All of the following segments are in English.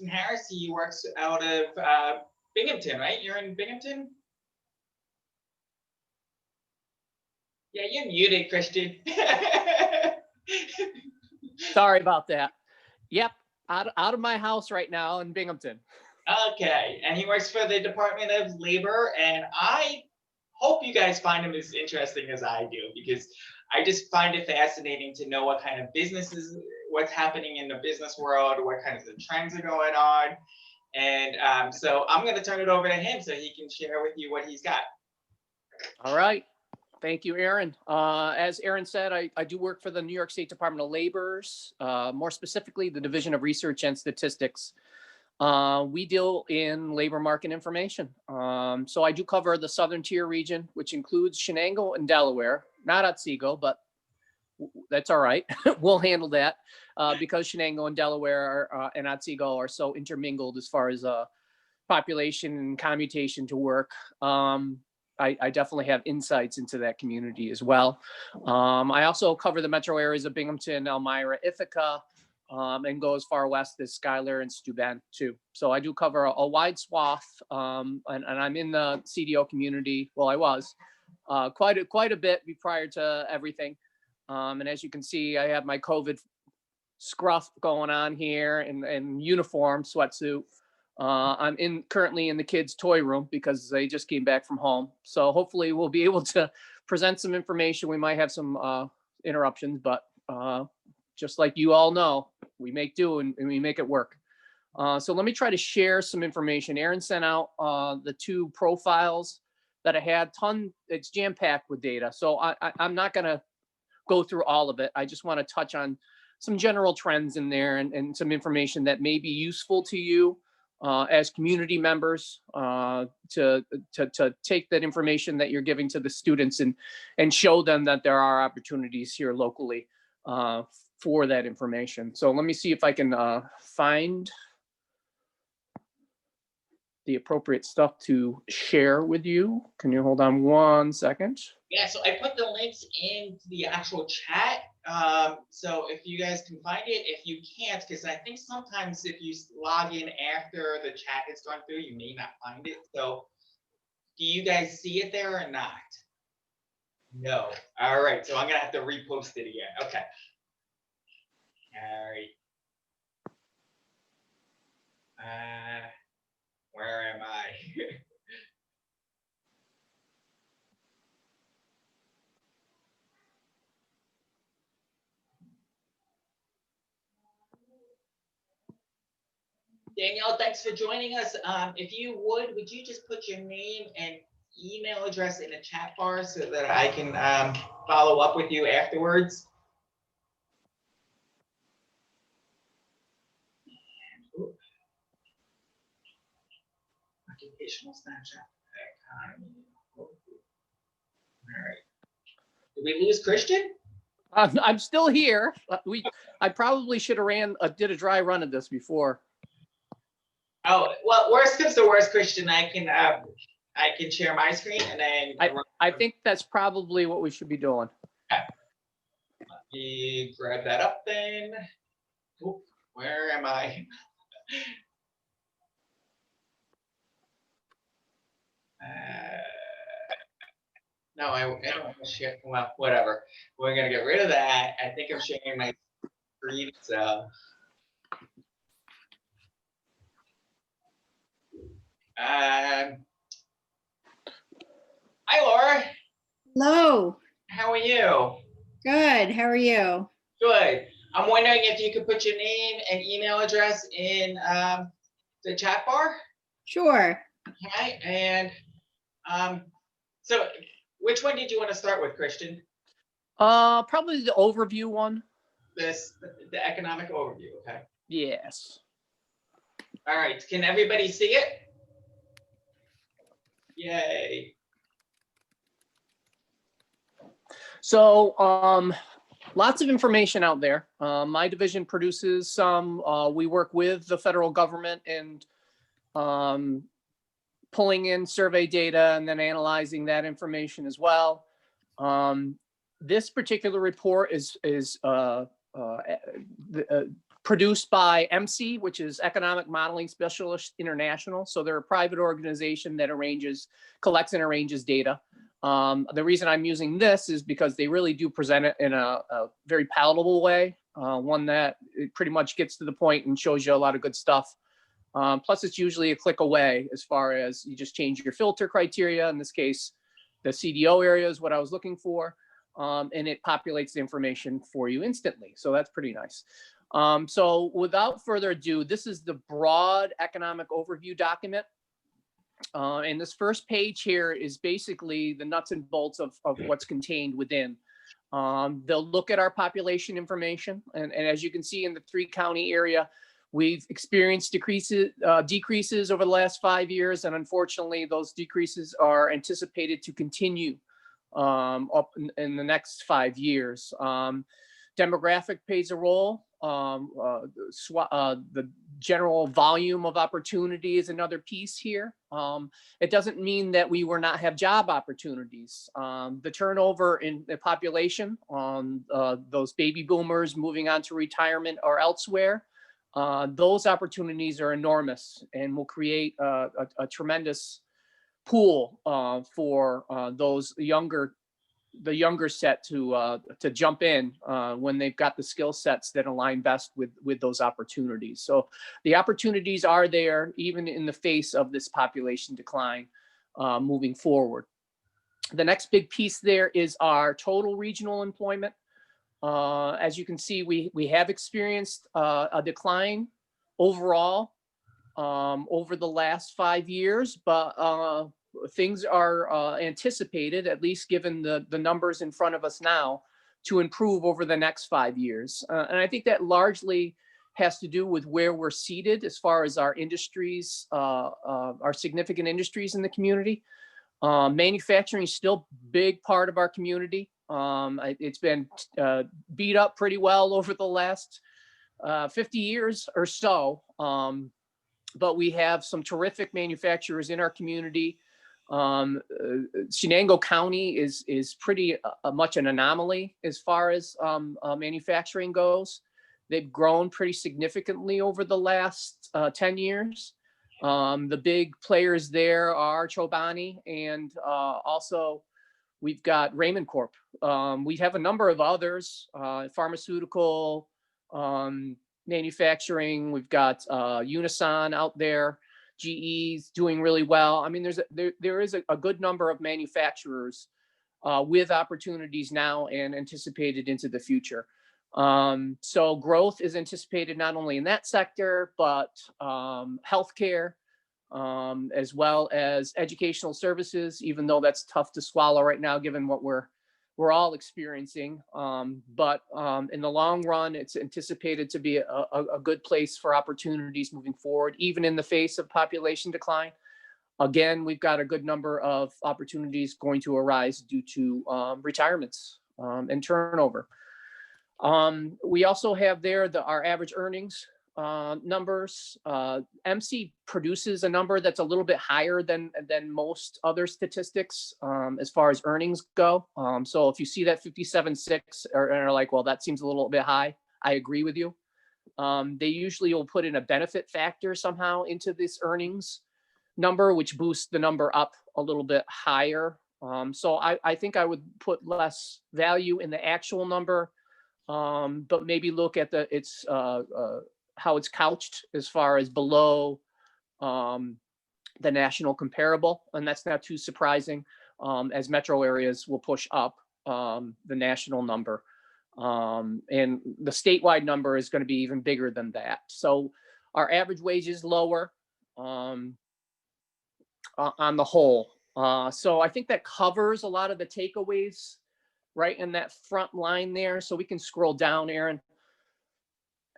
Harris. He works out of Binghamton, right? You're in Binghamton? Yeah, you're muted, Christian. Sorry about that. Yep, out of my house right now in Binghamton. Okay, and he works for the Department of Labor, and I hope you guys find him as interesting as I do, because I just find it fascinating to know what kind of businesses, what's happening in the business world, what kinds of trends are going on. And so I'm going to turn it over to him so he can share with you what he's got. All right. Thank you, Aaron. As Aaron said, I do work for the New York State Department of Labor, more specifically the Division of Research and Statistics. We deal in labor market information. So I do cover the Southern Tier region, which includes Shenango and Delaware, not Otsego, but that's all right. We'll handle that because Shenango and Delaware and Otsego are so intermingled as far as population and commutation to work. I definitely have insights into that community as well. I also cover the metro areas of Binghamton, Elmira, Ithaca, and go as far west as Schuyler and Steuben too. So I do cover a wide swath, and I'm in the CDO community. Well, I was quite a bit prior to everything. And as you can see, I have my COVID scruff going on here and uniform sweatsuit. I'm currently in the kids' toy room because they just came back from home. So hopefully we'll be able to present some information. We might have some interruptions, but just like you all know, we make do and we make it work. So let me try to share some information. Aaron sent out the two profiles that I had. It's jam-packed with data. So I'm not going to go through all of it. I just want to touch on some general trends in there and some information that may be useful to you as community members to take that information that you're giving to the students and show them that there are opportunities here locally for that information. So let me see if I can find the appropriate stuff to share with you. Can you hold on 1 second? Yeah, so I put the links into the actual chat. So if you guys can find it, if you can't, because I think sometimes if you log in after the chat has gone through, you may not find it. So do you guys see it there or not? No. All right, so I'm gonna have to repost it again. Okay. All right. Where am I? Danielle, thanks for joining us. If you would you just put your name and email address in the chat bar so that I can follow up with you afterwards? Occupational snapshot economy. All right. Did we lose Christian? I'm still here. I probably should have did a dry run of this before. Oh, well, worst comes to worst, Christian, I can share my screen and then I think that's probably what we should be doing. Okay. Let me grab that up then. Oop, where am I? No, I don't want to share. Well, whatever. We're gonna get rid of that. I think I'm sharing my screen. So, hi, Laura. Hello. How are you? Good. How are you? Good. I'm wondering if you could put your name and email address in the chat bar. Sure. Okay. And so which one did you want to start with, Christian? Probably the overview one. The economic overview. Okay. Yes. All right. Can everybody see it? Yay. So lots of information out there. My division produces some. We work with the federal government and pulling in survey data and then analyzing that information as well. This particular report is produced by MC, which is Economic Modeling Specialists International. So they're a private organization that collects and arranges data. The reason I'm using this is because they really do present it in a very palatable way, one that it pretty much gets to the point and shows you a lot of good stuff. Plus, it's usually a click away as far as you just change your filter criteria. In this case, the CDO area is what I was looking for, and it populates the information for you instantly. So that's pretty nice. So without further ado, this is the broad economic overview document. And this first page here is basically the nuts and bolts of what's contained within. They'll look at our population information. And as you can see in the 3-county area, we've experienced decreases over the last 5 years. And unfortunately, those decreases are anticipated to continue up in the next 5 years. Demographic plays a role. The general volume of opportunity is another piece here. It doesn't mean that we will not have job opportunities. The turnover in the population, those baby boomers moving on to retirement or elsewhere, those opportunities are enormous and will create a tremendous pool for the younger set to jump in when they've got the skill sets that align best with those opportunities. So the opportunities are there even in the face of this population decline moving forward. The next big piece there is our total regional employment. As you can see, we have experienced a decline overall over the last 5 years, but things are anticipated, at least given the numbers in front of us now, to improve over the next 5 years. And I think that largely has to do with where we're seated as far as our industries, our significant industries in the community. Manufacturing is still a big part of our community. It's been beat up pretty well over the last 50 years or so. But we have some terrific manufacturers in our community. Shenango County is pretty much an anomaly as far as manufacturing goes. They've grown pretty significantly over the last 10 years. The big players there are Chobani, and also we've got Raymond Corp. We have a number of others, pharmaceutical, manufacturing. We've got Unison out there. GE's doing really well. I mean, there is a good number of manufacturers with opportunities now and anticipated into the future. So growth is anticipated not only in that sector, but healthcare, as well as educational services, even though that's tough to swallow right now, given what we're all experiencing. But in the long run, it's anticipated to be a good place for opportunities moving forward, even in the face of population decline. Again, we've got a good number of opportunities going to arise due to retirements and turnover. We also have there our average earnings numbers. MC produces a number that's a little bit higher than most other statistics as far as earnings go. So if you see that 57.6 and are like, well, that seems a little bit high, I agree with you. They usually will put in a benefit factor somehow into this earnings number, which boosts the number up a little bit higher. So I think I would put less value in the actual number, but maybe look at how it's couched as far as below the national comparable. And that's not too surprising, as metro areas will push up the national number. And the statewide number is going to be even bigger than that. So our average wage is lower on the whole. So I think that covers a lot of the takeaways right in that front line there. So we can scroll down, Aaron,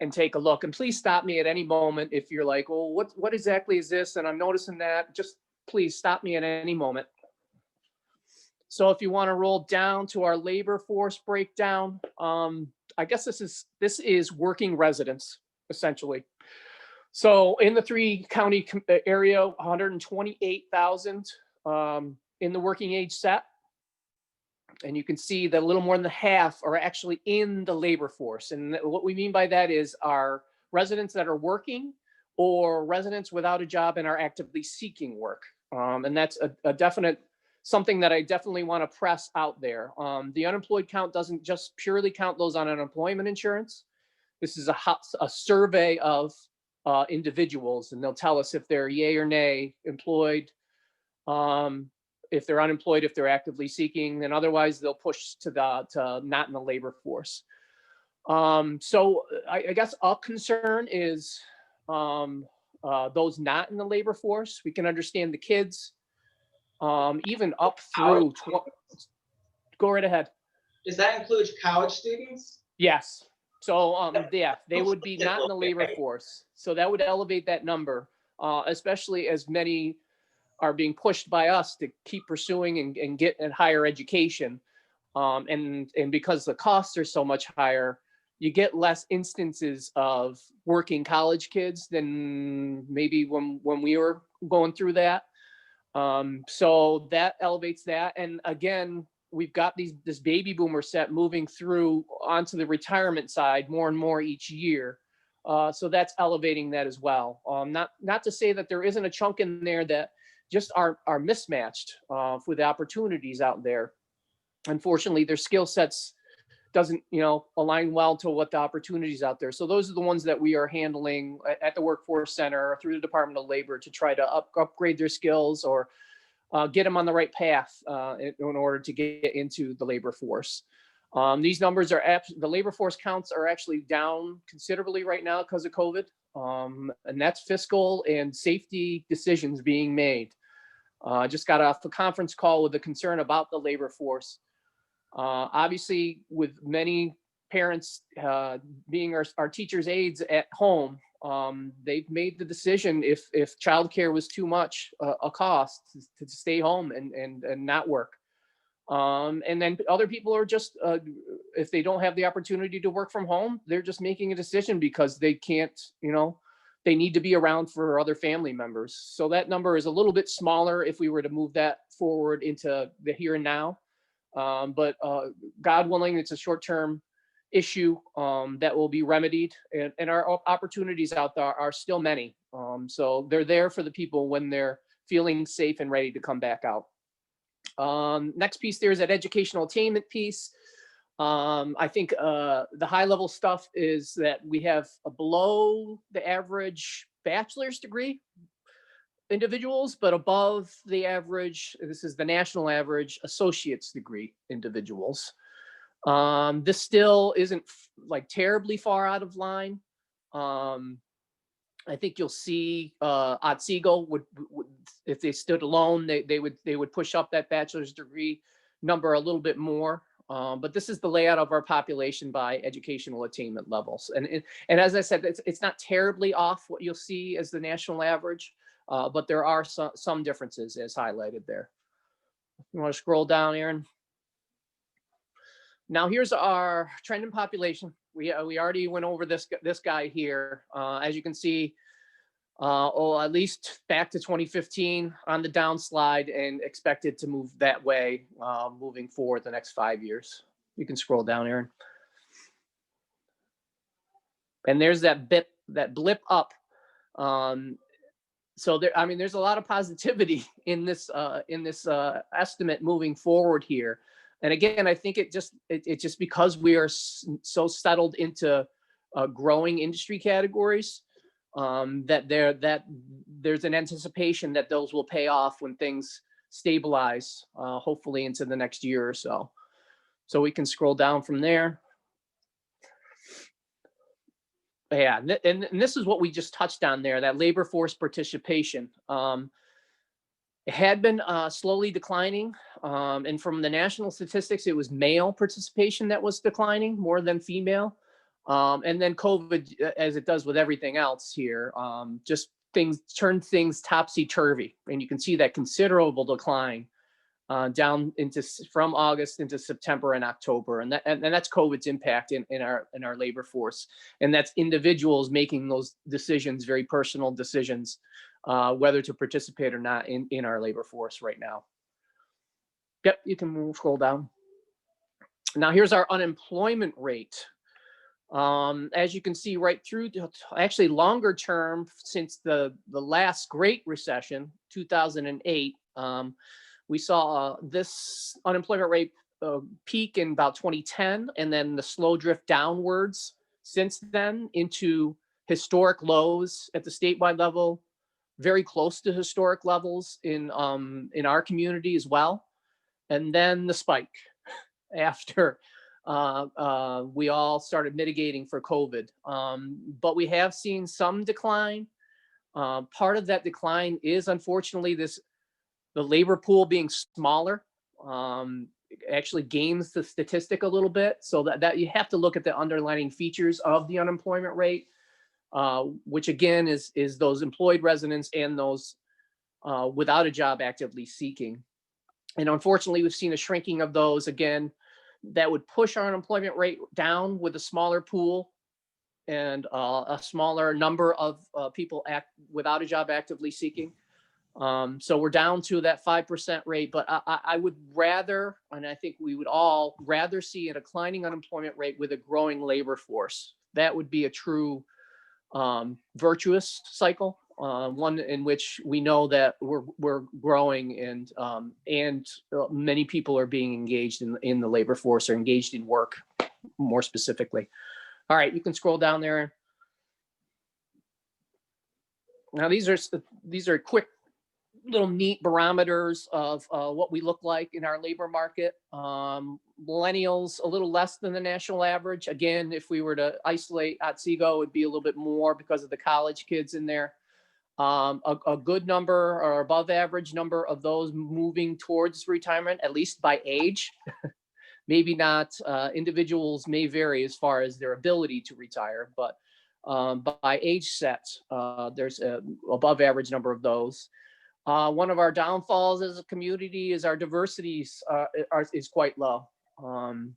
and take a look. And please stop me at any moment if you're like, well, what exactly is this? And I'm noticing that. Just please stop me at any moment. So if you want to roll down to our labor force breakdown, I guess this is working residents, essentially. So in the 3-county area, 128,000 in the working age set. And you can see that a little more than half are actually in the labor force. And what we mean by that is our residents that are working or residents without a job and are actively seeking work. And that's a definite something that I definitely want to press out there. The unemployed count doesn't just purely count those on unemployment insurance. This is a survey of individuals, and they'll tell us if they're yay or nay employed, if they're unemployed, if they're actively seeking, and otherwise they'll push to not in the labor force. So I guess a concern is those not in the labor force. We can understand the kids, even up through. Go right ahead. Does that include college students? Yes. So yeah, they would be not in the labor force. So that would elevate that number, especially as many are being pushed by us to keep pursuing and get a higher education. And because the costs are so much higher, you get less instances of working college kids than maybe when we were going through that. So that elevates that. And again, we've got this baby boomer set moving through onto the retirement side more and more each year. So that's elevating that as well. Not to say that there isn't a chunk in there that just are mismatched with the opportunities out there. Unfortunately, their skill sets doesn't align well to what the opportunities out there. So those are the ones that we are handling at the Workforce Center through the Department of Labor to try to upgrade their skills or get them on the right path in order to get into the labor force. These numbers are the labor force counts are actually down considerably right now because of COVID. And that's fiscal and safety decisions being made. Just got off a conference call with a concern about the labor force. Obviously, with many parents being our teachers' aides at home, they've made the decision if childcare was too much a cost to stay home and not work. And then other people are just, if they don't have the opportunity to work from home, they're just making a decision because they can't, they need to be around for other family members. So that number is a little bit smaller if we were to move that forward into the here and now. But God willing, it's a short-term issue that will be remedied, and our opportunities out there are still many. So they're there for the people when they're feeling safe and ready to come back out. Next piece there is that educational attainment piece. I think the high level stuff is that we have a below the average bachelor's degree individuals, but above the average, this is the national average, associate's degree individuals. This still isn't like terribly far out of line. I think you'll see Otsego would if they stood alone, they would push up that bachelor's degree number a little bit more. But this is the layout of our population by educational attainment levels. And as I said, it's not terribly off what you'll see as the national average, but there are some differences as highlighted there. You want to scroll down, Aaron? Now here's our trend in population. We already went over this guy here. As you can see, at least back to 2015 on the downslide, and expected to move that way moving forward the next 5 years. You can scroll down, Aaron. And there's that blip up. So there, I mean, there's a lot of positivity in this estimate moving forward here. And again, I think it just because we are so settled into growing industry categories, that there's an anticipation that those will pay off when things stabilize, hopefully into the next year or so. So we can scroll down from there. Yeah, and this is what we just touched on there, that labor force participation. It had been slowly declining. And from the national statistics, it was male participation that was declining more than female. And then COVID, as it does with everything else here, just turned things topsy-turvy. And you can see that considerable decline down from August into September and October. And that's COVID's impact in our labor force. And that's individuals making those decisions, very personal decisions, whether to participate or not in our labor force right now. Yep, you can scroll down. Now here's our unemployment rate. As you can see right through, actually longer term since the last Great Recession, 2008, we saw this unemployment rate peak in about 2010, and then the slow drift downwards since then into historic lows at the statewide level, very close to historic levels in our community as well. And then the spike after we all started mitigating for COVID. But we have seen some decline. Part of that decline is unfortunately the labor pool being smaller. Actually gains the statistic a little bit, so that you have to look at the underlying features of the unemployment rate, which again is those employed residents and those without a job actively seeking. And unfortunately, we've seen a shrinking of those again. That would push our unemployment rate down with a smaller pool and a smaller number of people without a job actively seeking. So we're down to that 5% rate, but I would rather, and I think we would all rather see a declining unemployment rate with a growing labor force. That would be a true virtuous cycle, one in which we know that we're growing and many people are being engaged in the labor force or engaged in work more specifically. All right, you can scroll down there. Now these are quick little neat barometers of what we look like in our labor market. Millennials, a little less than the national average. Again, if we were to isolate Otsego, it would be a little bit more because of the college kids in there. A good number or above average number of those moving towards retirement, at least by age. Maybe not, individuals may vary as far as their ability to retire, but by age sets, there's an above average number of those. One of our downfalls as a community is our diversity is quite low. And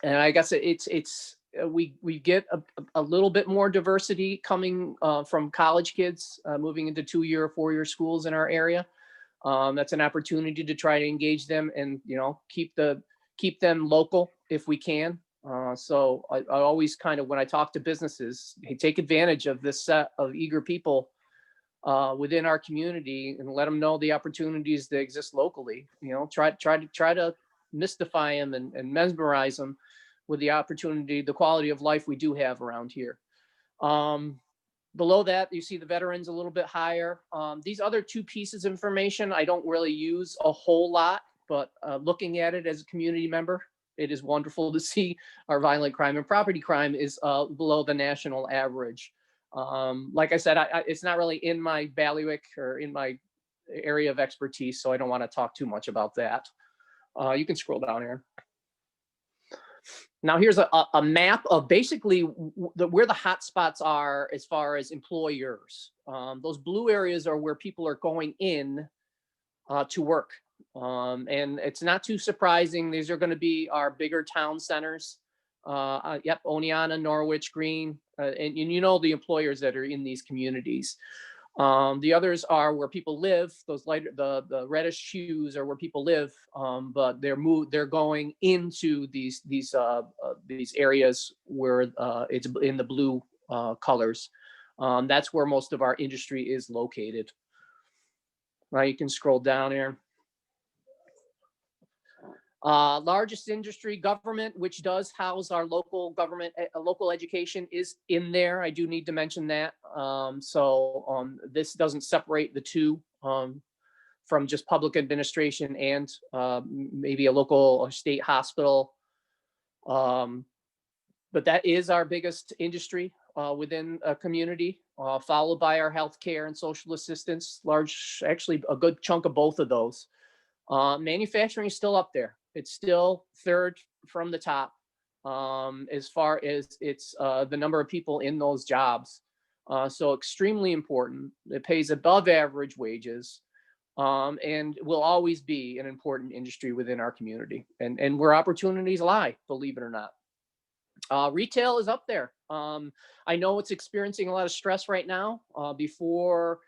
I guess we get a little bit more diversity coming from college kids moving into 2-year or 4-year schools in our area. That's an opportunity to try to engage them and, keep them local if we can. So I always kind of, when I talk to businesses, hey, take advantage of this set of eager people within our community and let them know the opportunities that exist locally. Try to mystify them and mesmerize them with the opportunity, the quality of life we do have around here. Below that, you see the veterans a little bit higher. These other two pieces of information I don't really use a whole lot, but looking at it as a community member, it is wonderful to see our violent crime and property crime is below the national average. Like I said, it's not really in my bailiwick or in my area of expertise, so I don't want to talk too much about that. You can scroll down here. Now here's a map of basically where the hot spots are as far as employers. Those blue areas are where people are going in to work. And it's not too surprising. These are going to be our bigger town centers. Yep, Oneonta, Norwich, Greene, and the employers that are in these communities. The others are where people live. Those lighter, the reddish hues are where people live, but they're going into these areas where it's in the blue colors. That's where most of our industry is located. Now you can scroll down here. Largest industry, government, which does house our local government, local education is in there. I do need to mention that. This doesn't separate the two from just public administration and maybe a local or state hospital. But that is our biggest industry within a community, followed by our healthcare and social assistance, actually a good chunk of both of those. Manufacturing is still up there. It's still third from the top as far as it's the number of people in those jobs. So extremely important. It pays above average wages and will always be an important industry within our community and where opportunities lie, believe it or not. Retail is up there. I know it's experiencing a lot of stress right now. Before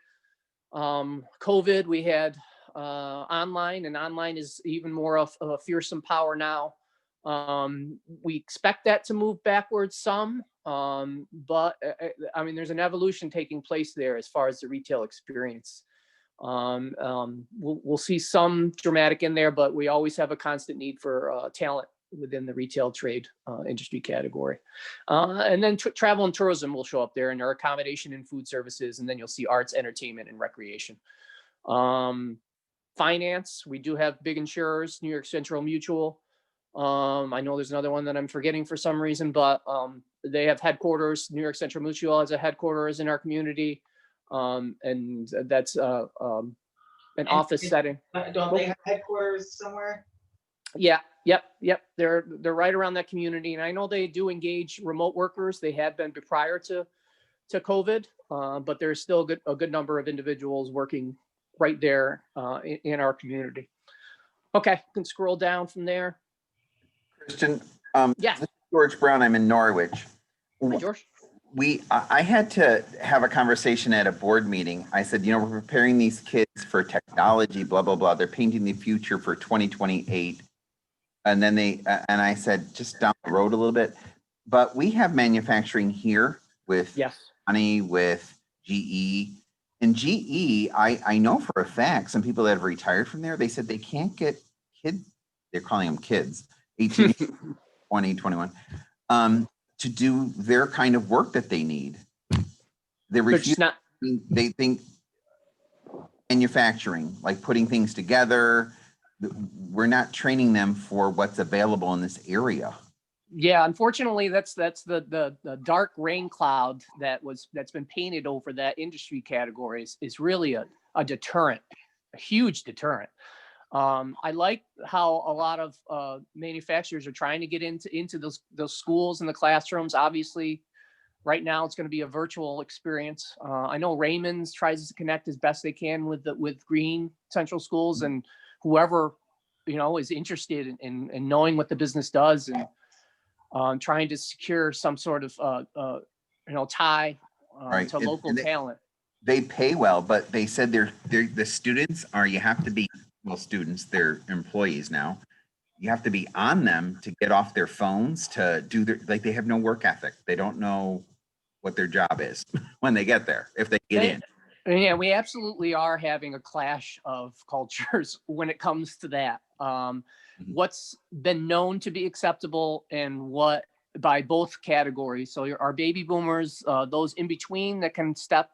COVID, we had online, and online is even more of a fearsome power now. We expect that to move backwards some, but I mean, there's an evolution taking place there as far as the retail experience. We'll see some dramatic in there, but we always have a constant need for talent within the retail trade industry category. And then travel and tourism will show up there, and our accommodation and food services, and then you'll see arts, entertainment, and recreation. Finance, we do have big insurers, New York Central Mutual. I know there's another one that I'm forgetting for some reason, but they have headquarters. New York Central Mutual has a headquarters in our community, and that's an office setting. Don't they have headquarters somewhere? Yeah, yep. They're right around that community, and I know they do engage remote workers. They had been prior to COVID, but there's still a good number of individuals working right there in our community. Okay, can scroll down from there. Christian, Yeah. this is George Brown. I'm in Norwich. Hi, George. I had to have a conversation at a board meeting. I said, you know, we're preparing these kids for technology, blah, blah, blah. They're painting the future for 2028. And then I said, just down the road a little bit. But we have manufacturing here with Honey, with GE. And GE, I know for a fact, some people that have retired from there, they said they can't get they're calling them kids, 18, 20, 21, to do their kind of work that they need. They refuse. They think manufacturing, like putting things together. We're not training them for what's available in this area. Yeah, unfortunately, that's the dark rain cloud that's been painted over that industry category is really a deterrent, a huge deterrent. I like how a lot of manufacturers are trying to get into those schools and the classrooms. Obviously, right now it's going to be a virtual experience. I know Raymond's tries to connect as best they can with Green Central Schools and whoever is interested in knowing what the business does and trying to secure some sort of tie to local talent. They pay well, but they said the students you have to be, well, students, they're employees now. You have to be on them to get off their phones to do they have no work ethic. They don't know what their job is when they get there, if they get in. Yeah, we absolutely are having a clash of cultures when it comes to that. What's been known to be acceptable and what by both categories. So our baby boomers, those in between that can step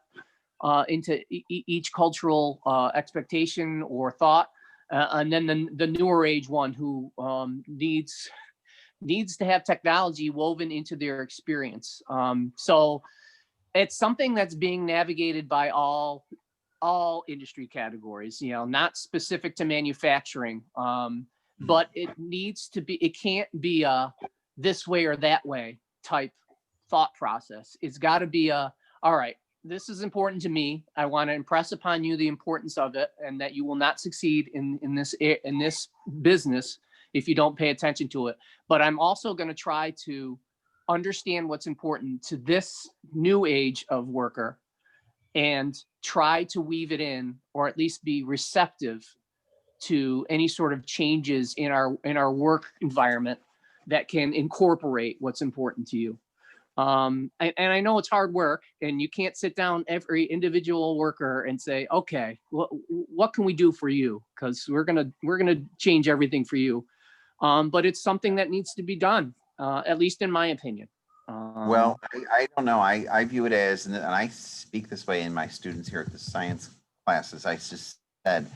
into each cultural expectation or thought, and then the newer age one who needs to have technology woven into their experience. So it's something that's being navigated by all industry categories, not specific to manufacturing, but it can't be a this way or that way type thought process. It's got to be all right, this is important to me. I want to impress upon you the importance of it and that you will not succeed in this business if you don't pay attention to it. But I'm also going to try to understand what's important to this new age of worker and try to weave it in, or at least be receptive to any sort of changes in our work environment that can incorporate what's important to you. And I know it's hard work, and you can't sit down every individual worker and say, okay, what can we do for you? Because we're gonna change everything for you. But it's something that needs to be done, at least in my opinion. Well, I don't know. I view it as, and I speak this way in my students here at the science classes. I just said,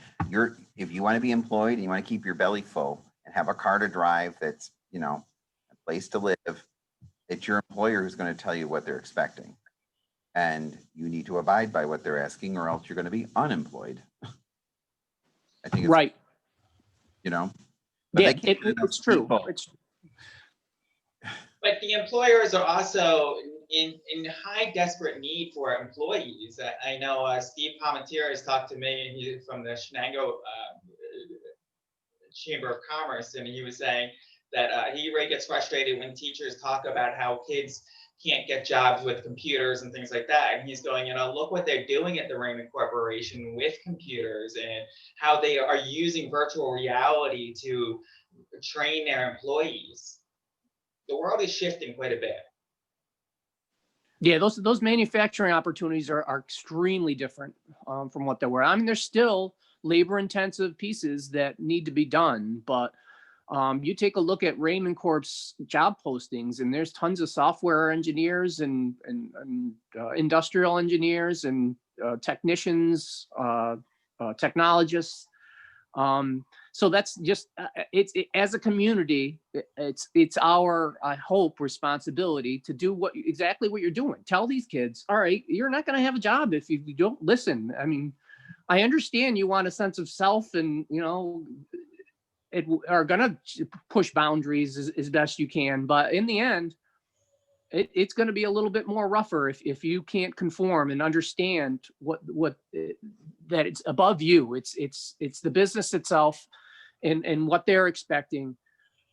if you want to be employed and you want to keep your belly full and have a car to drive that's, a place to live, it's your employer who's going to tell you what they're expecting. And you need to abide by what they're asking, or else you're going to be unemployed. I think it's right. But it's true. But the employers are also in high desperate need for employees. I know Steve Palmentier has talked to me, and he's from the Shenango Chamber of Commerce, and he was saying that he really gets frustrated when teachers talk about how kids can't get jobs with computers and things like that. And he's going, look what they're doing at the Raymond Corporation with computers and how they are using virtual reality to train their employees. The world is shifting quite a bit. Yeah, those manufacturing opportunities are extremely different from what they were. I mean, there's still labor-intensive pieces that need to be done, but you take a look at Raymond Corp's job postings, and there's tons of software engineers and industrial engineers and technicians, technologists. So that's just as a community, it's our, I hope, responsibility to do exactly what you're doing. Tell these kids, all right, you're not going to have a job if you don't listen. I mean, I understand you want a sense of self, and are going to push boundaries as best you can, but in the end, it's going to be a little bit more rougher if you can't conform and understand that it's above you. It's the business itself and what they're expecting.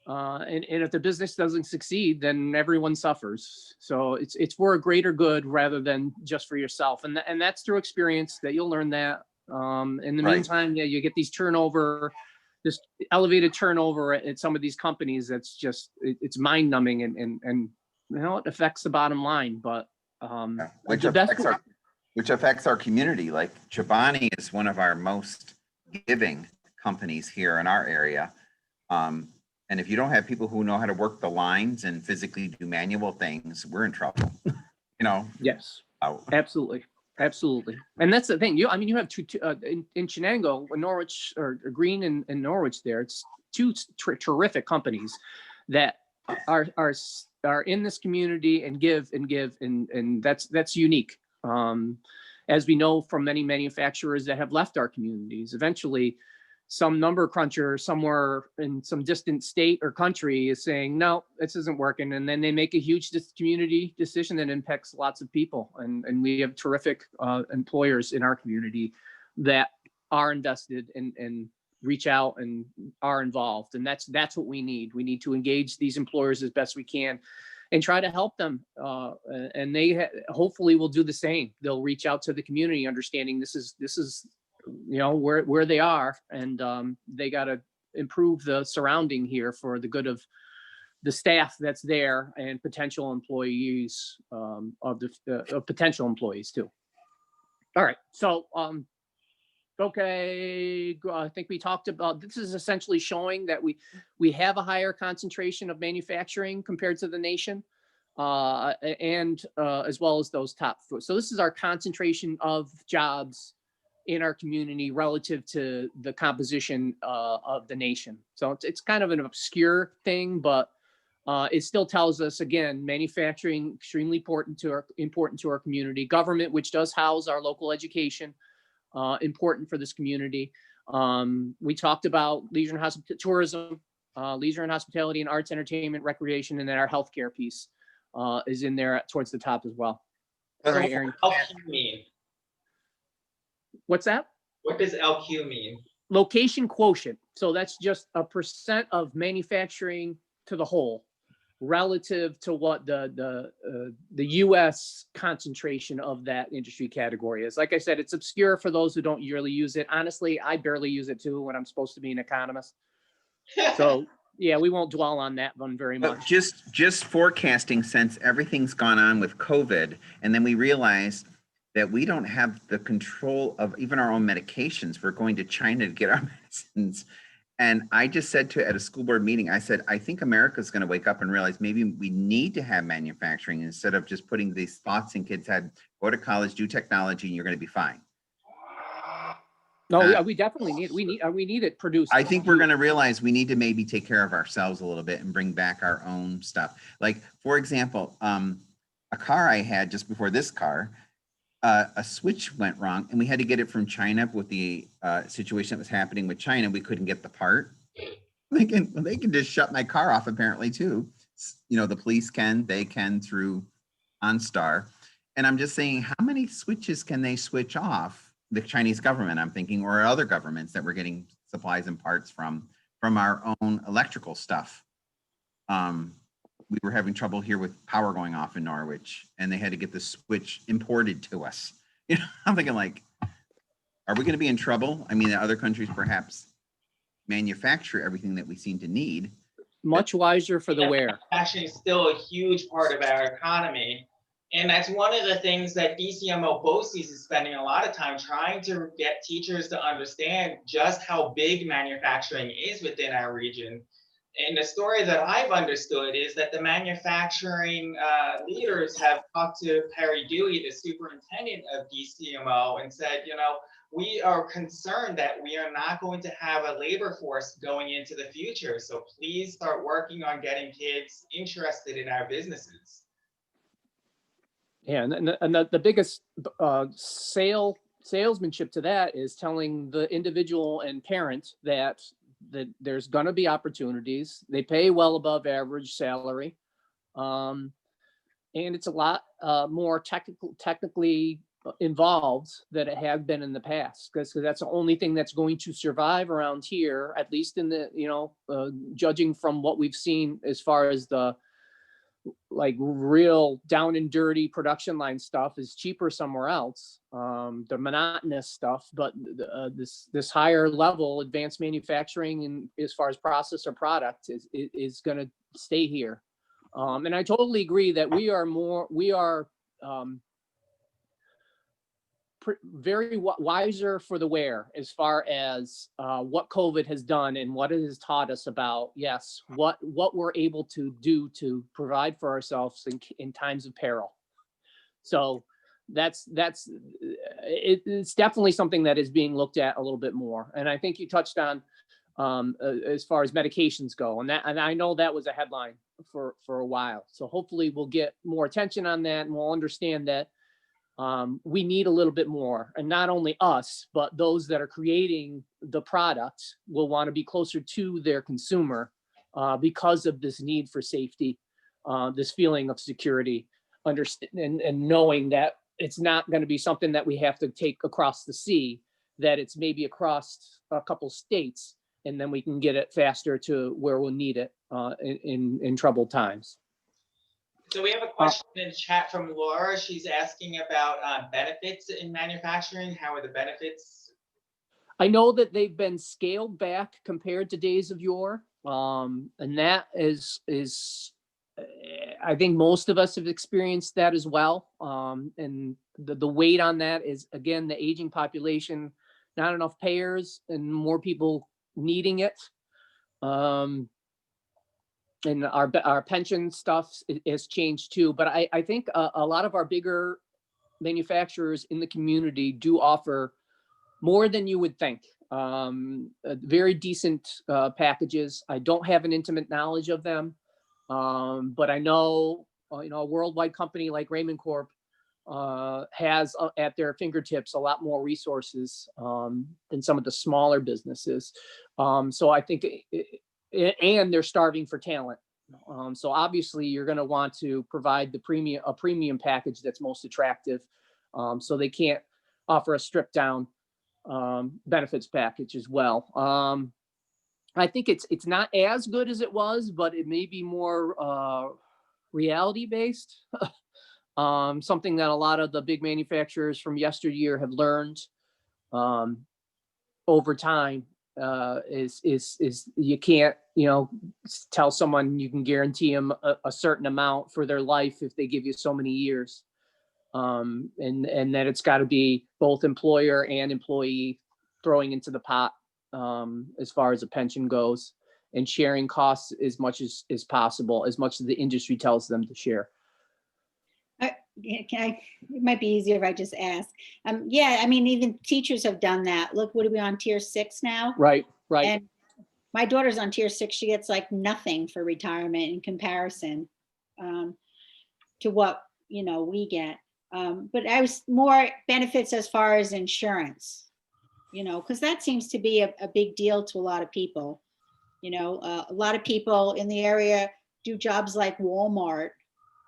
And if the business doesn't succeed, then everyone suffers. So it's for a greater good rather than just for yourself. And that's through experience that you'll learn that. In the meantime, yeah, you get this elevated turnover at some of these companies. That's just, it's mind numbing and it affects the bottom line, but which affects our community. Like Chobani is one of our most giving companies here in our area. And if you don't have people who know how to work the lines and physically do manual things, we're in trouble. Yes, absolutely. And that's the thing. You have two in Chenango, Norwich, or Green and Norwich. There, it's two terrific companies that are in this community and give, and that's unique. As we know from many manufacturers that have left our communities, eventually some number cruncher somewhere in some distant state or country is saying, no, this isn't working. And then they make a huge community decision that impacts lots of people. And we have terrific employers in our community that are invested and reach out and are involved. And that's what we need. We need to engage these employers as best we can and try to help them. And they hopefully will do the same. They'll reach out to the community, understanding this is where they are, and they got to improve the surrounding here for the good of the staff that's there and potential employees of potential employees too. All right, so okay, I think we talked about, this is essentially showing that we have a higher concentration of manufacturing compared to the nation, and as well as those top four. So this is our concentration of jobs in our community relative to the composition of the nation. So it's kind of an obscure thing, but it still tells us, again, manufacturing extremely important to our community. Government, which does house our local education, important for this community. We talked about leisure and tourism, leisure and hospitality, and arts, entertainment, recreation, and then our healthcare piece is in there towards the top as well. All right, Aaron. LQ mean? What's that? What does LQ mean? Location quotient. So that's just a percent of manufacturing to the whole relative to what the U.S. concentration of that industry category is. Like I said, it's obscure for those who don't really use it. Honestly, I barely use it too when I'm supposed to be an economist. So yeah, we won't dwell on that one very much. Just forecasting, since everything's gone on with COVID, and then we realized that we don't have the control of even our own medications. We're going to China to get our medicines. And I just said at a school board meeting, I said, I think America's going to wake up and realize maybe we need to have manufacturing instead of just putting these thoughts in kids' head, go to college, do technology, and you're going to be fine. No, we definitely need it produced. I think we're going to realize we need to maybe take care of ourselves a little bit and bring back our own stuff. Like, for example, a car I had just before this car, a switch went wrong and we had to get it from China with the situation that was happening with China. We couldn't get the part. They can just shut my car off apparently too. The police they can through OnStar. And I'm just saying, how many switches can they switch off? The Chinese government, I'm thinking, or other governments that we're getting supplies and parts from our own electrical stuff. we were having trouble here with power going off in Norwich, and they had to get the switch imported to us. You know, I'm thinking like, are we going to be in trouble? I mean, other countries perhaps manufacture everything that we seem to need. Much wiser for the wear. Actually, still a huge part of our economy. And that's one of the things that DCMO BOCES is spending a lot of time trying to get teachers to understand just how big manufacturing is within our region. And the story that I've understood is that the manufacturing leaders have talked to Perry Dewey, the superintendent of DCMO, and said, you know, we are concerned that we are not going to have a labor force going into the future. So please start working on getting kids interested in our businesses. Yeah, and the biggest salesmanship to that is telling the individual and parent that there's going to be opportunities. They pay well above average salary, and it's a lot more technically involved than it has been in the past, because that's the only thing that's going to survive around here, at least in the, you know, judging from what we've seen as far as the like real down and dirty production line stuff is cheaper somewhere else. The monotonous stuff, but this higher level advanced manufacturing and as far as process or product is going to stay here. And I totally agree that we are very wiser for the wear as far as what COVID has done and what it has taught us about, yes, what we're able to do to provide for ourselves in times of peril. So it's definitely something that is being looked at a little bit more. And I think you touched on as far as medications go, and I know that was a headline for a while. So hopefully we'll get more attention on that, and we'll understand that we need a little bit more, and not only us, but those that are creating the product will want to be closer to their consumer because of this need for safety, this feeling of security, and knowing that it's not going to be something that we have to take across the sea, that it's maybe across a couple states, and then we can get it faster to where we'll need it in troubled times. So we have a question in chat from Laura. She's asking about benefits in manufacturing. How are the benefits? I know that they've been scaled back compared to days of yore. And that is I think most of us have experienced that as well. And the weight on that is, again, the aging population, not enough payers and more people needing it. And our pension stuff has changed too. But I think a lot of our bigger manufacturers in the community do offer more than you would think. Very decent packages. I don't have an intimate knowledge of them, but I know, a worldwide company like Raymond Corp has at their fingertips a lot more resources than some of the smaller businesses. So I think and they're starving for talent. So obviously you're going to want to provide a premium package that's most attractive. So they can't offer a stripped down benefits package as well. I think it's not as good as it was, but it may be more reality based. Something that a lot of the big manufacturers from yesteryear have learned over time. Is you can't, tell someone you can guarantee them a certain amount for their life if they give you so many years. And that it's got to be both employer and employee throwing into the pot as far as a pension goes, and sharing costs as much as possible, as much as the industry tells them to share. It might be easier if I just ask. Yeah, I mean, even teachers have done that. Look, what are we on tier 6 now? Right. And my daughter's on tier 6. She gets like nothing for retirement in comparison to what, we get. But I was more benefits as far as insurance, because that seems to be a big deal to a lot of people. A lot of people in the area do jobs like Walmart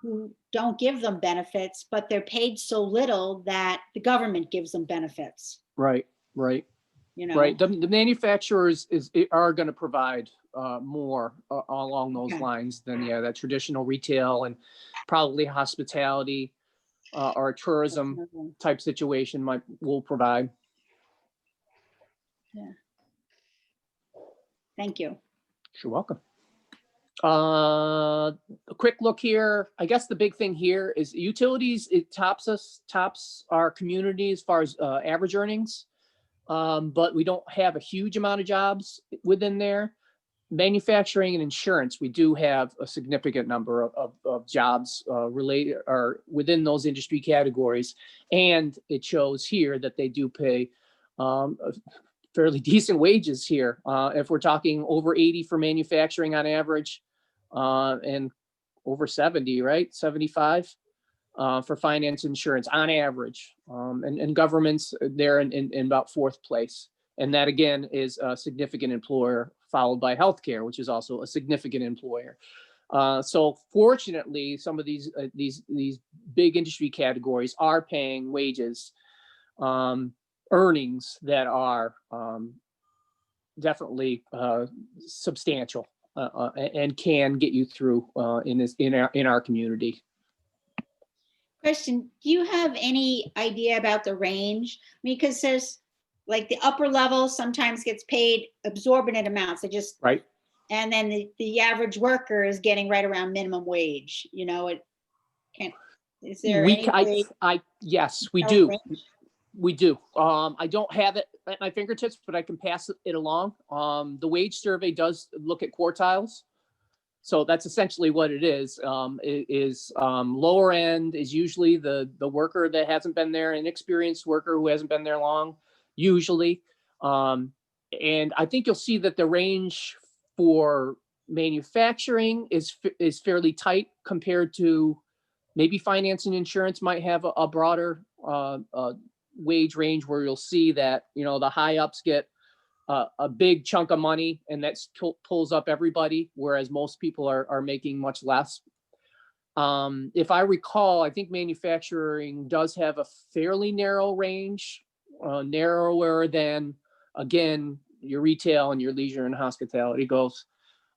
who don't give them benefits, but they're paid so little that the government gives them benefits. Right. Right. The manufacturers are going to provide more along those Okay. lines than, yeah, that traditional retail and probably hospitality or a tourism type situation will provide. Thank you. You're welcome. A quick look here. I guess the big thing here is utilities. It tops our community as far as average earnings, but we don't have a huge amount of jobs within there. Manufacturing and insurance, we do have a significant number of jobs related or within those industry categories, and it shows here that they do pay fairly decent wages here. If we're talking over 80 for manufacturing on average, and over 70, right? 75 for finance insurance on average. And governments, they're in about fourth place. And that again is a significant employer, followed by healthcare, which is also a significant employer. So fortunately, some of these big industry categories are paying wages, earnings that are definitely substantial and can get you through in our community. Question, do you have any idea about the range? I mean, because there's like the upper level sometimes gets paid exorbitant amounts. Right. And then the average worker is getting right around minimum wage, you know, is there any way? Yes, we a do. range? We do. I don't have it at my fingertips, but I can pass it along. The wage survey does look at quartiles. So that's essentially what it is. Lower end is usually the worker that hasn't been there, an experienced worker who hasn't been there long, usually. And I think you'll see that the range for manufacturing is fairly tight compared to maybe finance and insurance might have a broader wage range where you'll see that, you know, the high ups get a big chunk of money and that pulls up everybody, whereas most people are making much less. If I recall, I think manufacturing does have a fairly narrow range, narrower than, again, your retail and your leisure and hospitality goes.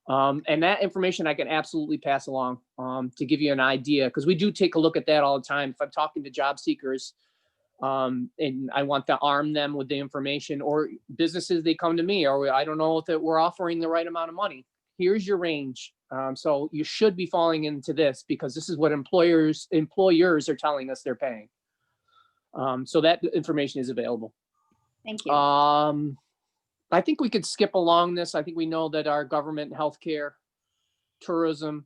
And that information I can absolutely pass along to give you an idea, because we do take a look at that all the time. If I'm talking to job seekers, and I want to arm them with the information, or businesses, they come to me, or I don't know if we're offering the right amount of money. Here's your range. So you should be falling into this because this is what employers are telling us they're paying. So that information is available. Thank you. I think we could skip along this. I think we know that our government, healthcare, tourism,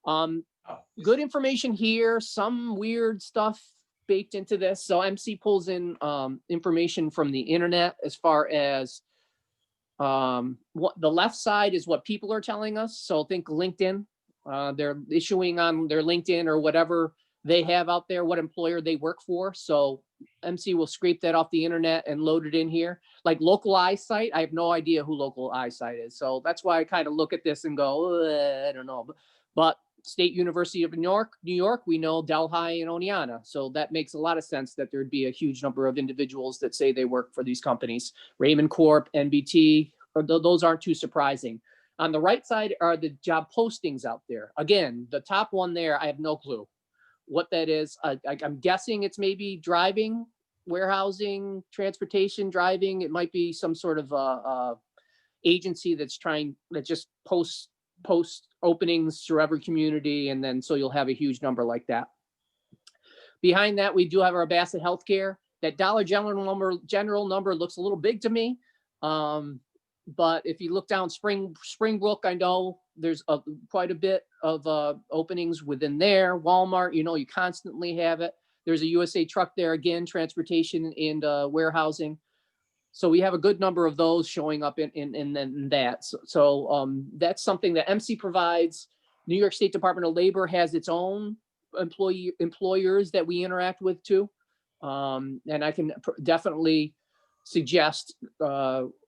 good information here, some weird stuff baked into this. So MC pulls in information from the internet as far as what the left side is what people are telling us. So think LinkedIn. They're issuing on their LinkedIn or whatever they have out there, what employer they work for. So MC will scrape that off the internet and load it in here. Like Local Eyesight, I have no idea who Local Eyesight is. So that's why I kind of look at this and go, I don't know. But State University of New York, we know Delhi and Oneonta. So that makes a lot of sense that there'd be a huge number of individuals that say they work for these companies. Raymond Corp, NBT, those aren't too surprising. On the right side are the job postings out there. Again, the top one there, I have no clue what that is. I'm guessing it's maybe driving, warehousing, transportation, driving. It might be some sort of agency that just posts openings through every community, and then so you'll have a huge number like that. Behind that, we do have our Bassett Healthcare. That Dollar General number looks a little big to me. But if you look down Springbrook, I know there's quite a bit of openings within there. Walmart, you know, you constantly have it. There's a USA Truck there again, transportation and warehousing. So we have a good number of those showing up in that. So that's something that MC provides. New York State Department of Labor has its own employers that we interact with too. And I can definitely suggest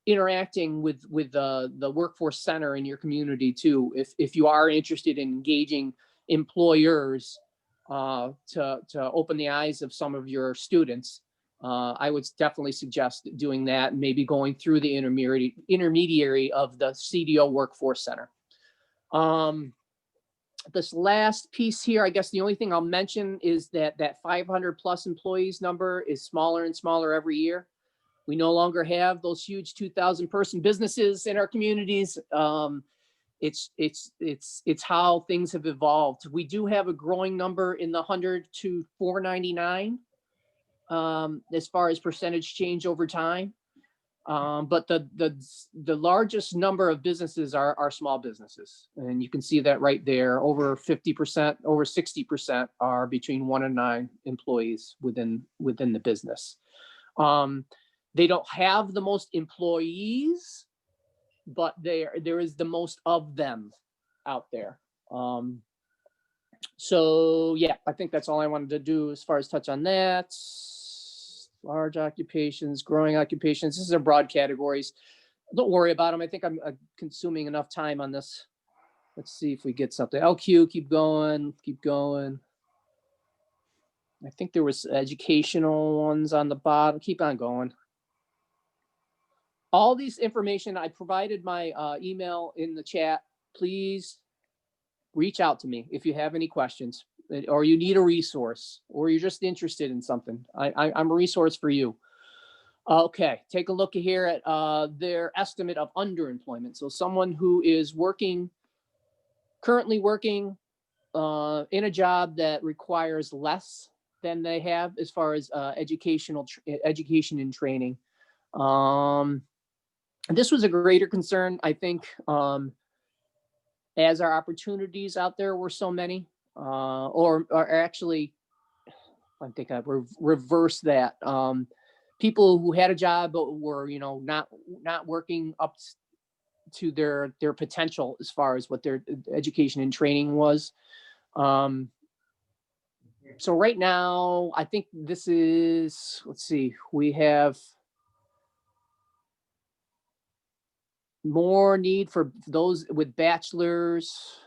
interacting with the workforce center in your community too, if you are interested in engaging employers to open the eyes of some of your students I would definitely suggest doing that, and maybe going through the intermediary of the CDO Workforce Center. This last piece here, I guess the only thing I'll mention is that 500 plus employees number is smaller and smaller every year. We no longer have those huge 2,000 person businesses in our communities. It's how things have evolved. We do have a growing number in the 100 to 499 as far as percentage change over time. But the largest number of businesses are small businesses. And you can see that right there. Over 50%, over 60% are between 1 and 9 employees within the business. They don't have the most employees, but there is the most of them out there. So yeah, I think that's all I wanted to do as far as touch on that. Large occupations, growing occupations. This is a broad categories. Don't worry about them. I think I'm consuming enough time on this. Let's see if we get something. LQ, keep going, keep going. I think there was educational ones on the bottom. Keep on going. All these information, I provided my email in the chat. Please reach out to me if you have any questions, or you need a resource, or you're just interested in something. I'm a resource for you. Okay, take a look here at their estimate of underemployment. So someone who is currently working in a job that requires less than they have as far as education and training. This was a greater concern, I think, as our opportunities out there were so many, or actually, I think I reverse that. People who had a job but were, not working up to their potential as far as what their education and training was. So right now, I think this is, let's see, we have more need for those with bachelors.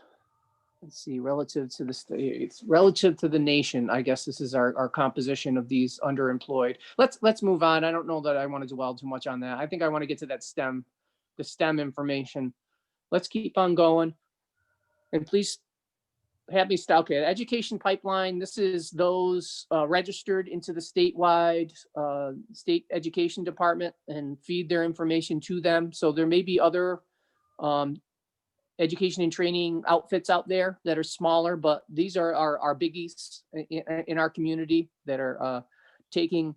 Let's see, relative to the states, relative to the nation, I guess this is our composition of these underemployed. Let's move on. I don't know that I want to dwell too much on that. I think I want to get to that the STEM information. Let's keep on going. And please have me stop. Okay, education pipeline. This is those registered into the statewide state education department and feed their information to them. So there may be other education and training outfits out there that are smaller, but these are our biggies in our community that are taking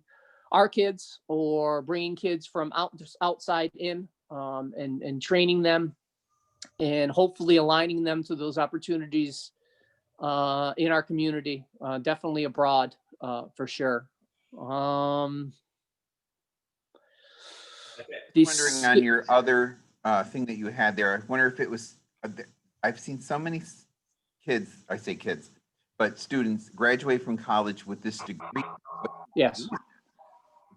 our kids or bringing kids from outside in and training them and hopefully aligning them to those opportunities in our community, definitely abroad for sure. Wondering on your other thing that you had there, I wonder if it was, I've seen so many kids, I say kids, but students graduate from college with this degree. Yes.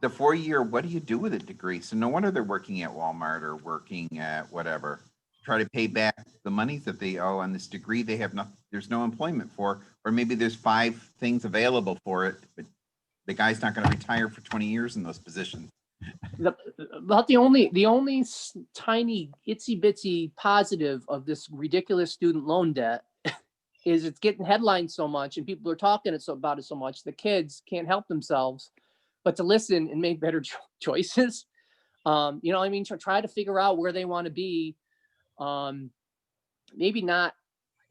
The 4-year, what do you do with a degree? So no wonder they're working at Walmart or working at whatever. Try to pay back the monies that they owe on this degree they have there's no employment for, or maybe there's 5 things available for it, but the guy's not going to retire for 20 years in those positions. About the only tiny itsy bitsy positive of this ridiculous student loan debt is it's getting headlines so much and people are talking about it so much, the kids can't help themselves but to listen and make better choices. You know what I mean? Try to figure out where they want to be. Maybe not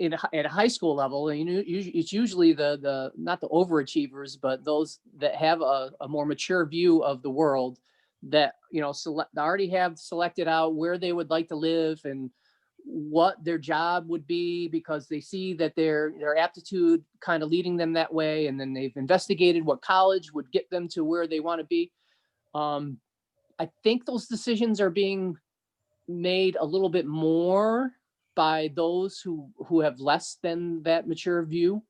at a high school level. It's usually the not the overachievers, but those that have a more mature view of the world that, already have selected out where they would like to live and what their job would be because they see that their aptitude kind of leading them that way. And then they've investigated what college would get them to where they want to be. I think those decisions are being made a little bit more by those who have less than that mature view,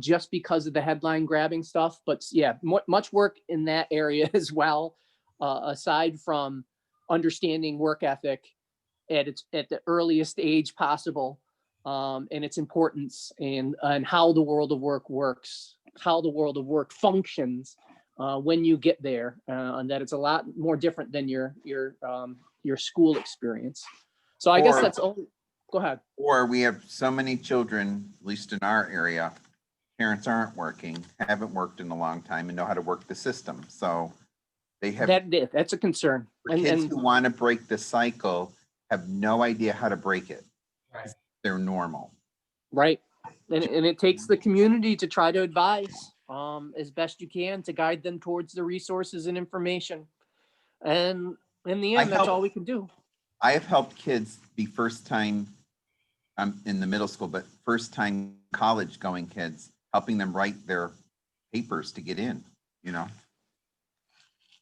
just because of the headline grabbing stuff. But yeah, much work in that area as well, aside from understanding work ethic at the earliest age possible, and its importance and how the world of work works, how the world of work functions, when you get there, and that it's a lot more different than your school experience. So I guess Or- that's all. Go ahead. Or we have so many children, at least in our area, parents aren't working, haven't worked in a long time and know how to work the system. So they have That's a concern. kids who want to break the cycle have no idea how to break it. Right. They're normal. Right. And it takes the community to try to advise as best you can to guide them towards the resources and information. And in the end, that's all we can do. I have helped kids be first time in the middle school, but first time college going kids, helping them write their papers to get in, you know,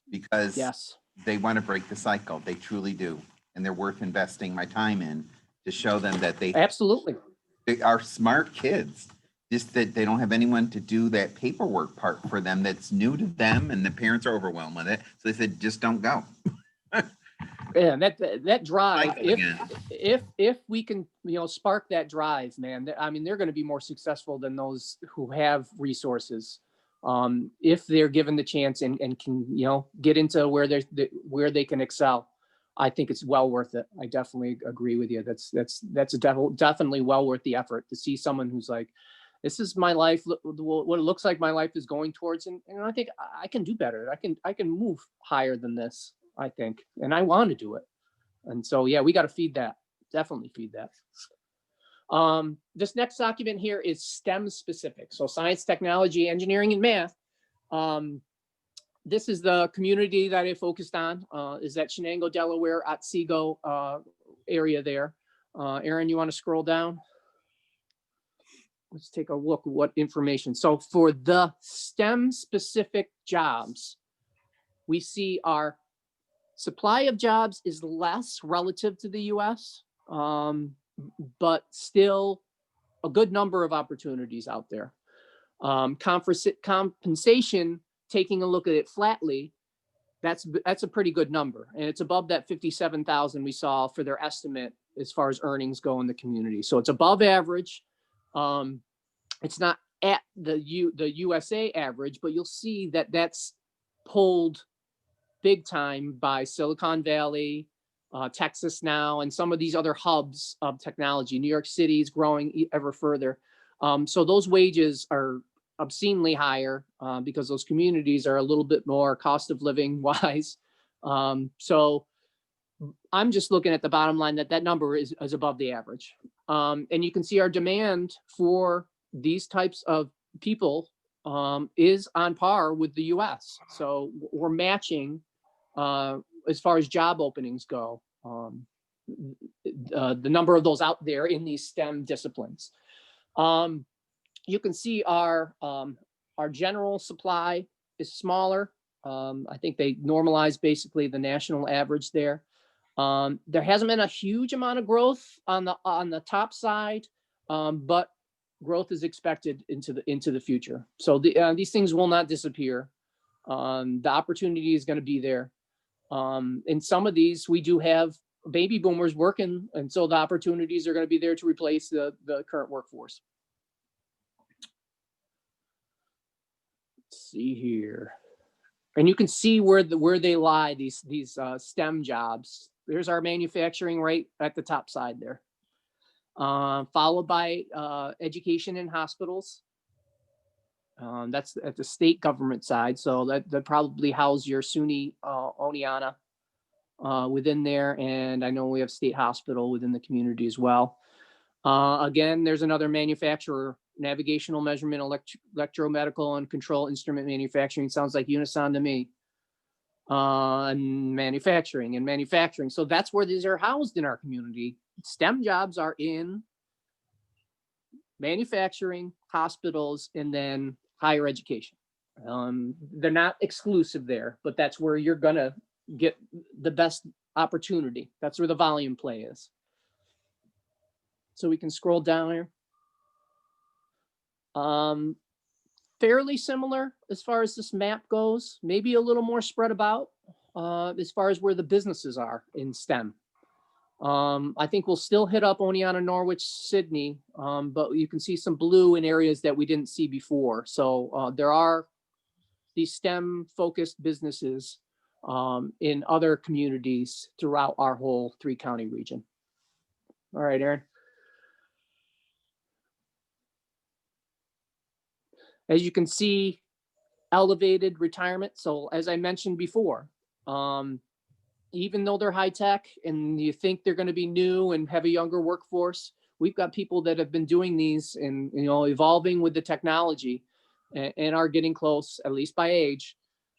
because Yes. they want to break the cycle. They truly do. And they're worth investing my time in to show them that they Absolutely. are smart kids, just that they don't have anyone to do that paperwork part for them that's new to them, and the parents are overwhelmed with it. So they said, just don't go. Yeah, that drive, Cycle again. if we can, spark that drive, man, I mean, they're going to be more successful than those who have resources. If they're given the chance and can, get into where they can excel. I think it's well worth it. I definitely agree with you. That's definitely well worth the effort to see someone who's like, this is my life, what it looks like my life is going towards. And I think I can do better. I can move higher than this, I think, and I want to do it. And so, yeah, we got to feed that. Definitely feed that. This next document here is STEM specific. So science, technology, engineering, and math. This is the community that I focused on, is that Shenango, Delaware, Otsego area there. Aaron, you want to scroll down? Let's take a look at what information. So for the STEM specific jobs, we see our supply of jobs is less relative to the US, but still a good number of opportunities out there. Compensation, taking a look at it flatly, that's a pretty good number. And it's above that 57,000 we saw for their estimate as far as earnings go in the community. So it's above average. It's not at the USA average, but you'll see that that's pulled big time by Silicon Valley, Texas now, and some of these other hubs of technology. New York City is growing ever further. So those wages are obscenely higher because those communities are a little bit more cost of living wise. So I'm just looking at the bottom line that number is above the average. And you can see our demand for these types of people is on par with the US. So we're matching as far as job openings go, the number of those out there in these STEM disciplines. You can see our general supply is smaller. I think they normalize basically the national average there. There hasn't been a huge amount of growth on the top side, but growth is expected into the future. So these things will not disappear. The opportunity is going to be there. In some of these, we do have baby boomers working, and so the opportunities are going to be there to replace the current workforce. Let's see here, and you can see where they lie, these STEM jobs. There's our manufacturing right at the top side there, followed by education and hospitals. That's at the state government side, so that probably house your SUNY Oneonta within there, and I know we have state hospital within the community as well. Again, there's another manufacturer, navigational measurement, electromedical and control instrument manufacturing. Sounds like Unison to me. And manufacturing. So that's where these are housed in our community. STEM jobs are in manufacturing, hospitals, and then higher education. They're not exclusive there, but that's where you're gonna get the best opportunity. That's where the volume play is. So we can scroll down here. Fairly similar as far as this map goes, maybe a little more spread about as far as where the businesses are in STEM. I think we'll still hit up Oneonta, Norwich, Sydney, but you can see some blue in areas that we didn't see before. So there are these STEM focused businesses in other communities throughout our whole 3-county region. All right, Aaron. As you can see, elevated retirement. So as I mentioned before, even though they're high tech and you think they're going to be new and have a younger workforce, we've got people that have been doing these and, you know, evolving with the technology and are getting close, at least by age,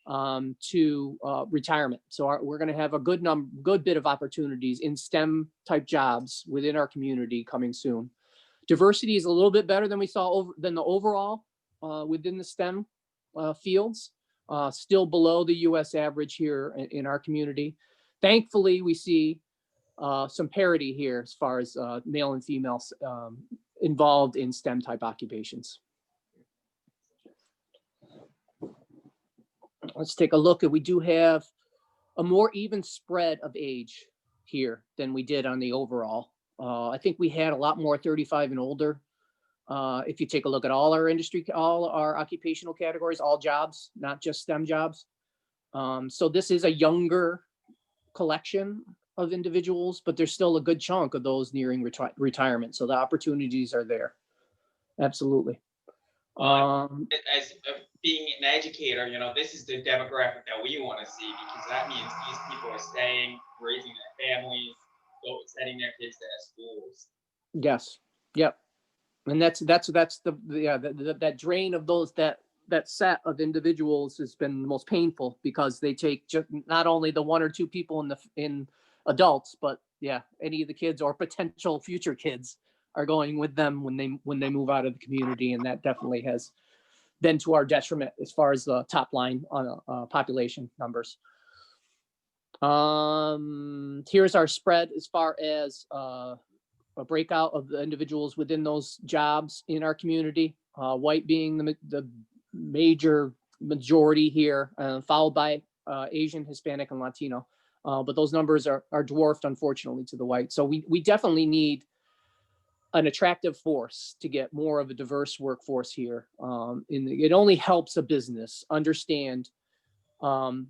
to retirement. So we're going to have a good bit of opportunities in STEM type jobs within our community coming soon. Diversity is a little bit better than we saw than the overall within the STEM fields, still below the US average here in our community. Thankfully, we see some parity here as far as male and female involved in STEM type occupations. Let's take a look. We do have a more even spread of age here than we did on the overall. I think we had a lot more 35 and older. If you take a look at all our industry, all our occupational categories, all jobs, not just STEM jobs. So this is a younger collection of individuals, but there's still a good chunk of those nearing retirement. So the opportunities are there. Absolutely. As being an educator, you know, this is the demographic that we want to see, because that means these people are staying, raising their families, sending their kids to schools. Yes. Yep. And that's that drain of those, that set of individuals has been the most painful, because they take just not only the 1 or 2 people in adults, but yeah, any of the kids or potential future kids are going with them when they move out of the community, and that definitely has been to our detriment as far as the top line on population numbers. Here's our spread as far as a breakout of the individuals within those jobs in our community. White being the major majority here, followed by Asian, Hispanic, and Latino. But those numbers are dwarfed, unfortunately, to the white. So we definitely need an attractive force to get more of a diverse workforce here. It only helps a business understand, you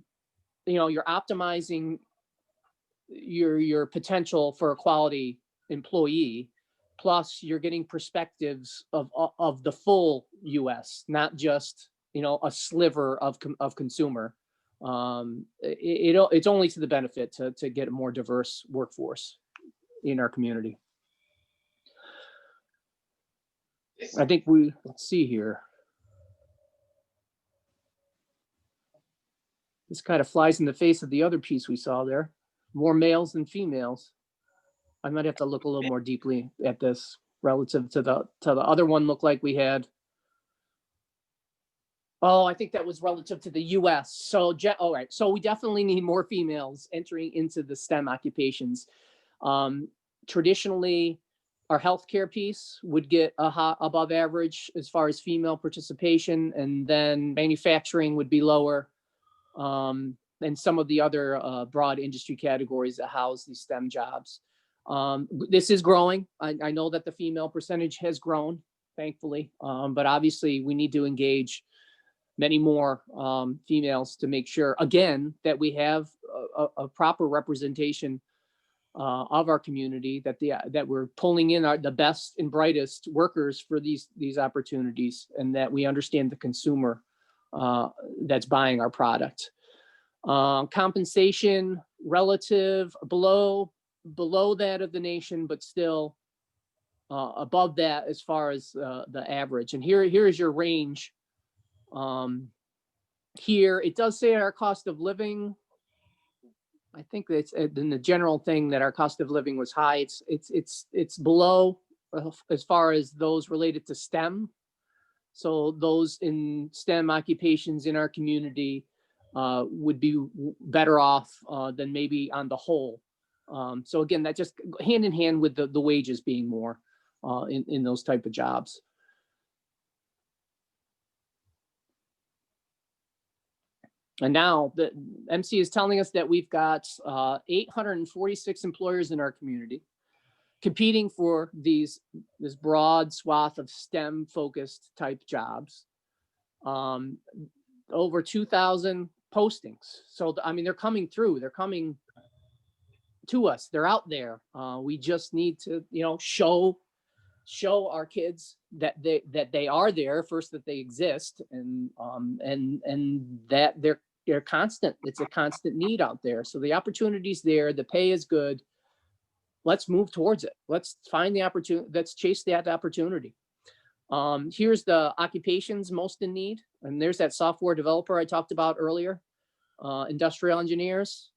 know, you're optimizing your potential for a quality employee, plus you're getting perspectives of the full US, not just, you know, a sliver of consumer. It's only to the benefit to get a more diverse workforce in our community. I think let's see here. This kind of flies in the face of the other piece we saw there. More males than females. I might have to look a little more deeply at this relative to the other one. Looked like we had. Oh, I think that was relative to the US. So, all right. So we definitely need more females entering into the STEM occupations. Traditionally, our healthcare piece would get above average as far as female participation, and then manufacturing would be lower. And some of the other broad industry categories that house these STEM jobs. This is growing. I know that the female percentage has grown, thankfully, but obviously we need to engage many more females to make sure, again, that we have a proper representation of our community, that we're pulling in the best and brightest workers for these opportunities, and that we understand the consumer that's buying our product. Compensation relative below that of the nation, but still above that as far as the average. And here is your range. Here it does say our cost of living. I think that's in the general thing that our cost of living was high. It's below as far as those related to STEM. So those in STEM occupations in our community would be better off than maybe on the whole. So again, that just hand in hand with the wages being more in those type of jobs. And now the MC is telling us that we've got 846 employers in our community competing for this broad swath of STEM focused type jobs. over 2,000 postings. So, I mean, they're coming through, they're coming to us, they're out there. We just need to, show our kids that they are there first, that they exist, and that they're constant. It's a constant need out there. So the opportunity's there, the pay is good. Let's move towards it. Let's find the opportunity. Let's chase that opportunity. Here's the occupations most in need. And there's that software developer I talked about earlier, industrial engineers,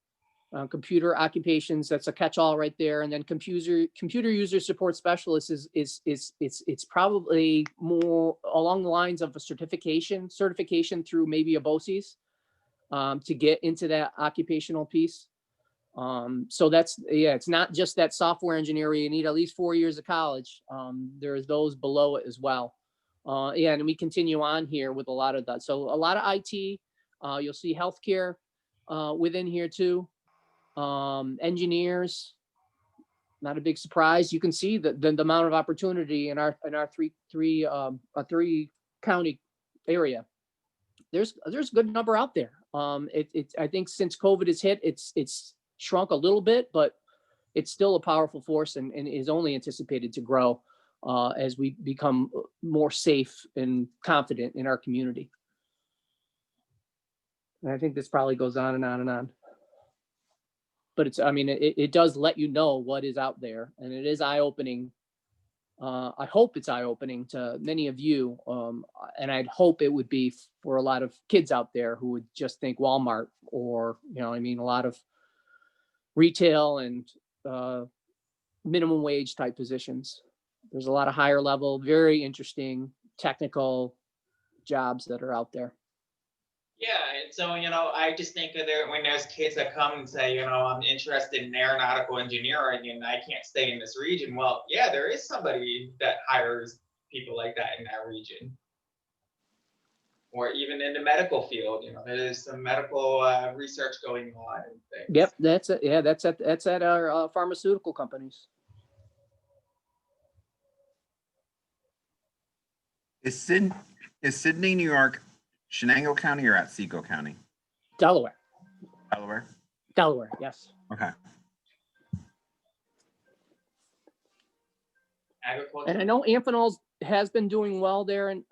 computer occupations. That's a catch-all right there. And then computer user support specialist it's probably more along the lines of a certification through maybe a BOCES, to get into that occupational piece. So it's not just that software engineer where you need at least 4 years of college. There's those below it as well. And we continue on here with a lot of that. So a lot of IT, you'll see healthcare within here too. Engineers, not a big surprise. You can see the amount of opportunity in our three county area. There's a good number out there. I think since COVID has hit, it's shrunk a little bit, but it's still a powerful force and is only anticipated to grow as we become more safe and confident in our community. And I think this probably goes on and on and on. But it does let you know what is out there, and it is eye-opening. I hope it's eye-opening to many of you, and I'd hope it would be for a lot of kids out there who would just think Walmart or, a lot of retail and minimum wage type positions. There's a lot of higher level, very interesting technical jobs that are out there. Yeah, and so, I just think of when there's kids that come and say, I'm interested in aeronautical engineering and I can't stay in this region. Well, yeah, there is somebody that hires people like that in that region. Or even in the medical field, there's some medical research going on and things. Yep, that's it. Yeah, that's at our pharmaceutical companies. Is Sydney, New York, Shenango County or Otsego County? Delaware. Delaware, yes. Okay. Agriculture. And I know Amphenol's has been doing well there, and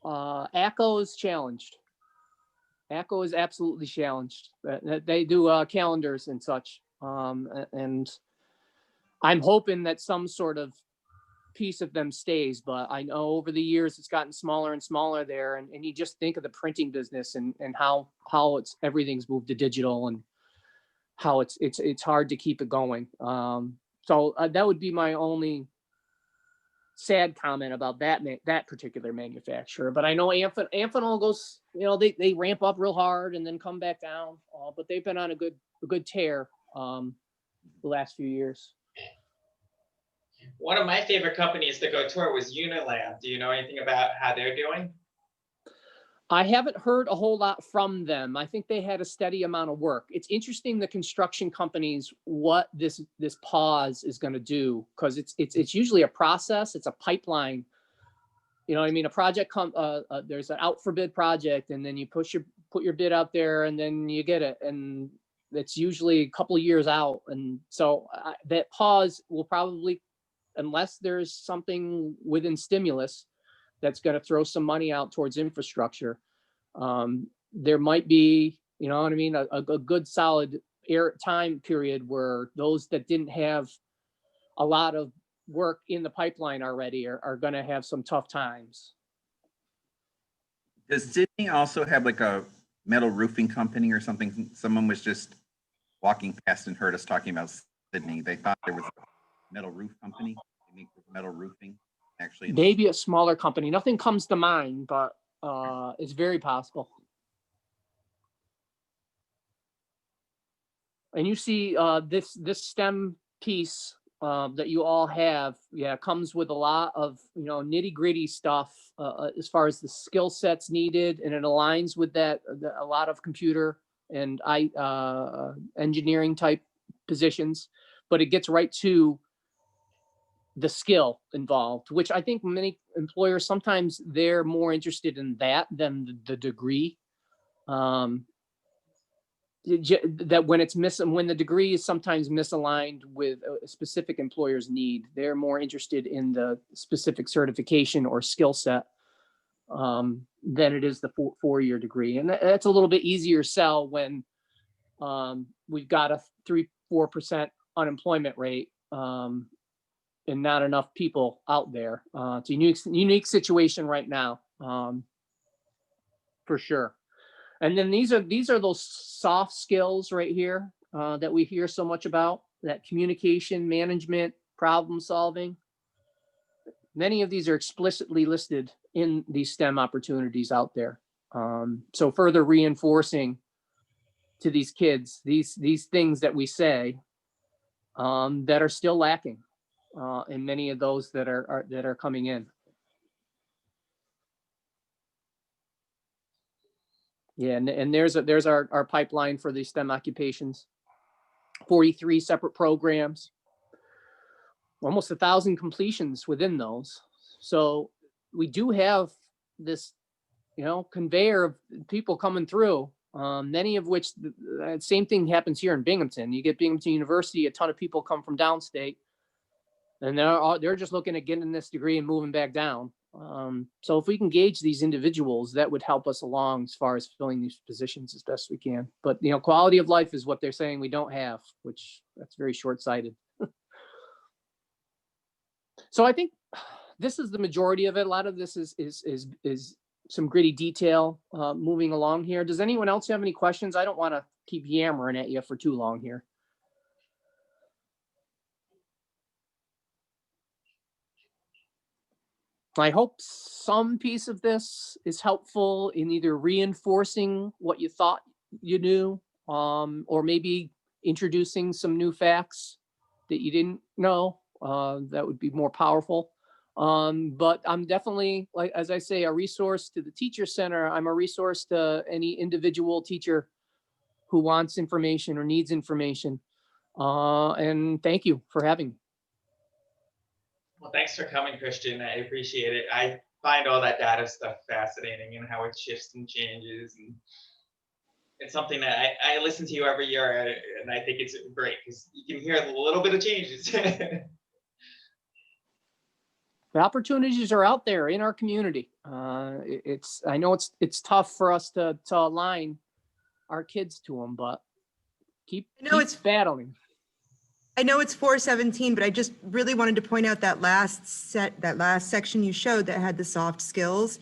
ACCO is challenged. ACCO is absolutely challenged. They do calendars and such, and I'm hoping that some sort of piece of them stays, but I know over the years it's gotten smaller and smaller there, and you just think of the printing business and how everything's moved to digital and how it's hard to keep it going. So that would be my only sad comment about that particular manufacturer. But I know Amphenol goes, they ramp up real hard and then come back down, but they've been on a good tear the last few years. One of my favorite companies to go tour was Unilab. Do you know anything about how they're doing? I haven't heard a whole lot from them. I think they had a steady amount of work. It's interesting, the construction companies, what this pause is going to do, because it's usually a process. It's a pipeline. A project there's an out for bid project, and then you put your bid out there, and then you get it, and it's usually a couple of years out. And so that pause will probably, unless there's something within stimulus that's going to throw some money out towards infrastructure, there might be, a good solid time period where those that didn't have a lot of work in the pipeline already are going to have some tough times. Does Sydney also have like a metal roofing company or something? Someone was just walking past and heard us talking about Sydney. They thought there was a metal roof company. They make metal roofing. Actually, maybe a smaller company. Nothing comes to mind, but it's very possible. And you see this STEM piece that you all have, comes with a lot of nitty gritty stuff as far as the skill sets needed, and it aligns with that a lot of computer and engineering type positions, but it gets right to the skill involved, which I think many employers, sometimes they're more interested in that than the degree. That when it's missing, when the degree is sometimes misaligned with a specific employer's need, they're more interested in the specific certification or skill set than it is the four-year degree. And that's a little bit easier sell when we've got a 3-4% unemployment rate and not enough people out there. It's a unique situation right now, for sure. And then these are those soft skills right here that we hear so much about, that communication, management, problem solving. Many of these are explicitly listed in these STEM opportunities out there. So further reinforcing to these kids, these things that we say that are still lacking in many of those that are coming in. Yeah, and there's our pipeline for these STEM occupations. 43 separate programs, almost 1,000 completions within those. So we do have this, conveyor of people coming through. Many of which, the same thing happens here in Binghamton. You get Binghamton University, a ton of people come from downstate, and they're just looking at getting this degree and moving back down. So if we can gauge these individuals, that would help us along as far as filling these positions as best we can. But, quality of life is what they're saying we don't have, which that's very short-sighted. So I think this is the majority of it. A lot of this is some gritty detail moving along here. Does anyone else have any questions? I don't want to keep yammering at you for too long here. I hope some piece of this is helpful in either reinforcing what you thought you knew, or maybe introducing some new facts that you didn't know. That would be more powerful. But I'm definitely, like, as I say, a resource to the Teacher Center. I'm a resource to any individual teacher who wants information or needs information. And thank you for having me. Well, thanks for coming, Christian. I appreciate it. I find all that data stuff fascinating and how it shifts and changes. And it's something that I listen to you every year, and I think it's great because you can hear a little bit of changes. The opportunities are out there in our community. I know it's tough for us to align our kids to them, but keep battling. I know it's 4:17, but I just really wanted to point out that last section you showed that had the soft skills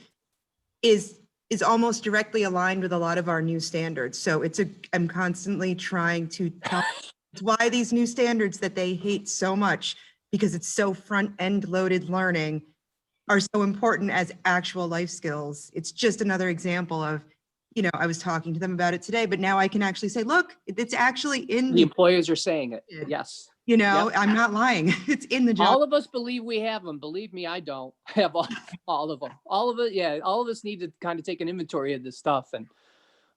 is almost directly aligned with a lot of our new standards. So I'm constantly trying to tell why these new standards that they hate so much, because it's so front end loaded learning, are so important as actual life skills. It's just another example of, I was talking to them about it today, but now I can actually say, look, it's actually in The employers are saying it. Yes. Yep. I'm not lying. It's in the job. All of us believe we have them. Believe me, I don't have all of them. All of it. Yeah. All of us need to kind of take an inventory of this stuff. And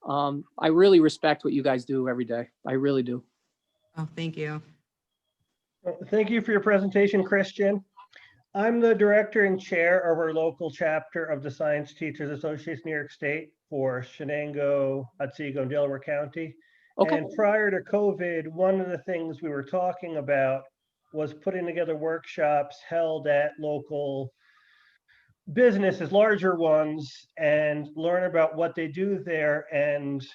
I really respect what you guys do every day. I really do. Oh, thank you. Well, thank you for your presentation, Christian. I'm the director and chair of our local chapter of the Science Teachers Association New York State for Shenango, Otsego, and Delaware County. Okay. And prior to COVID, one of the things we were talking about was putting together workshops held at local businesses, larger ones, and learn about what they do there and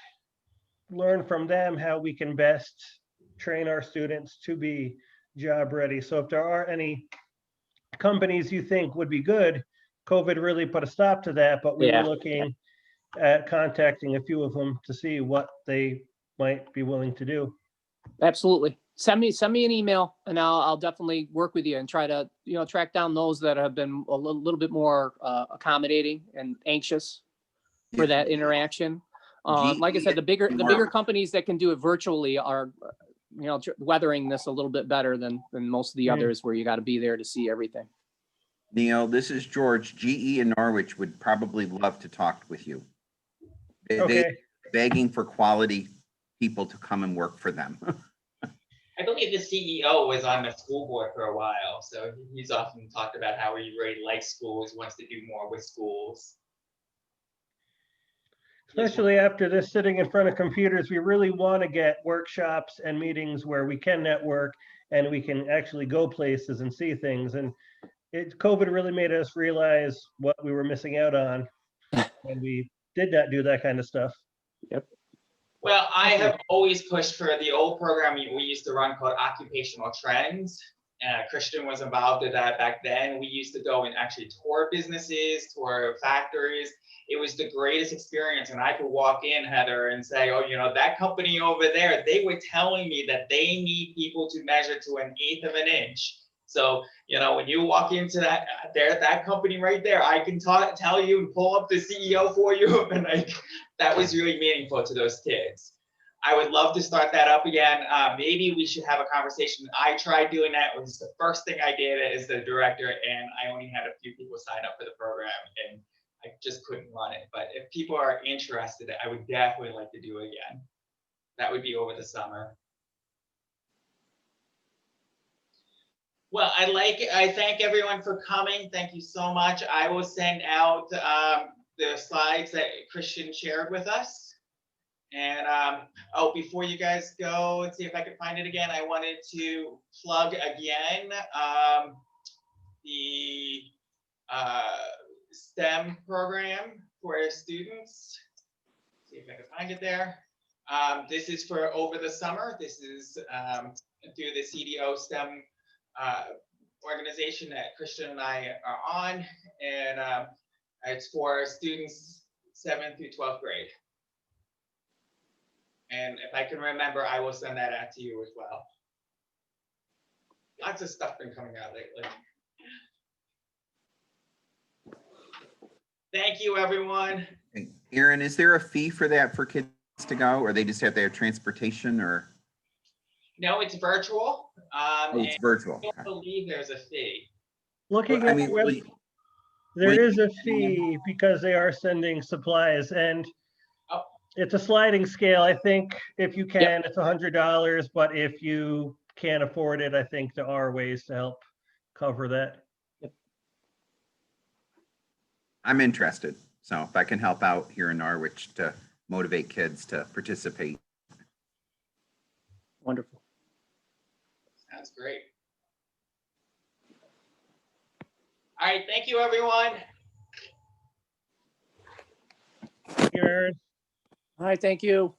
learn from them how we can best train our students to be job ready. So if there are any companies you think would be good, COVID really put a stop to that, but we were looking at contacting a few of them to see what they might be willing to do. Absolutely. Send me an email, and I'll definitely work with you and try to track down those that have been a little bit more accommodating and anxious for that interaction. Like I said, the bigger companies that can do it virtually are weathering this a little bit better than most of the others where you got to be there to see everything. Neil, this is George. GE in Norwich would probably love to talk with you. They're begging for quality people to come and work for them. I believe the CEO was on the school board for a while, so he's often talked about how he really likes schools, wants to do more with schools. Especially after this sitting in front of computers, we really want to get workshops and meetings where we can network and we can actually go places and see things. And COVID really made us realize what we were missing out on when we did not do that kind of stuff. Well, I have always pushed for the old program we used to run called Occupational Trends. Christian was involved in that back then. We used to go and actually tour businesses, tour factories. It was the greatest experience. And I could walk in, Heather, and say, oh, you know, that company over there, they were telling me that they need people to measure to 1/8 of an inch. So, you know, when you walk into that company right there, I can tell you and pull up the CEO for you. And that was really meaningful to those kids. I would love to start that up again. Maybe we should have a conversation. I tried doing that. It was the first thing I did as the director, and I only had a few people sign up for the program, and I just couldn't run it. But if people are interested, I would definitely like to do it again. That would be over the summer. Well, I thank everyone for coming. Thank you so much. I will send out the slides that Christian shared with us. And oh, before you guys go, let's see if I can find it again. I wanted to plug again the STEM program for our students. See if I can find it there. This is for over the summer. This is through the CDO STEM organization that Christian and I are on, and it's for students 7th through 12th grade. And if I can remember, I will send that out to you as well. Lots of stuff been coming out lately. Thank you, everyone. Aaron, is there a fee for that for kids to go, or they just have to have transportation, or? No, it's virtual. It's virtual. I don't believe there's a fee. Looking Well, I at mean, the web, there will is you- a fee because they are sending supplies, and Oh. it's a sliding scale. I think if you can, it's $100, but if you can't afford it, I think there are ways to help cover that. I'm interested. So if I can help out here in Norwich to motivate kids to participate. Wonderful. Sounds great. All right, thank you, everyone. Aaron? All right, thank you.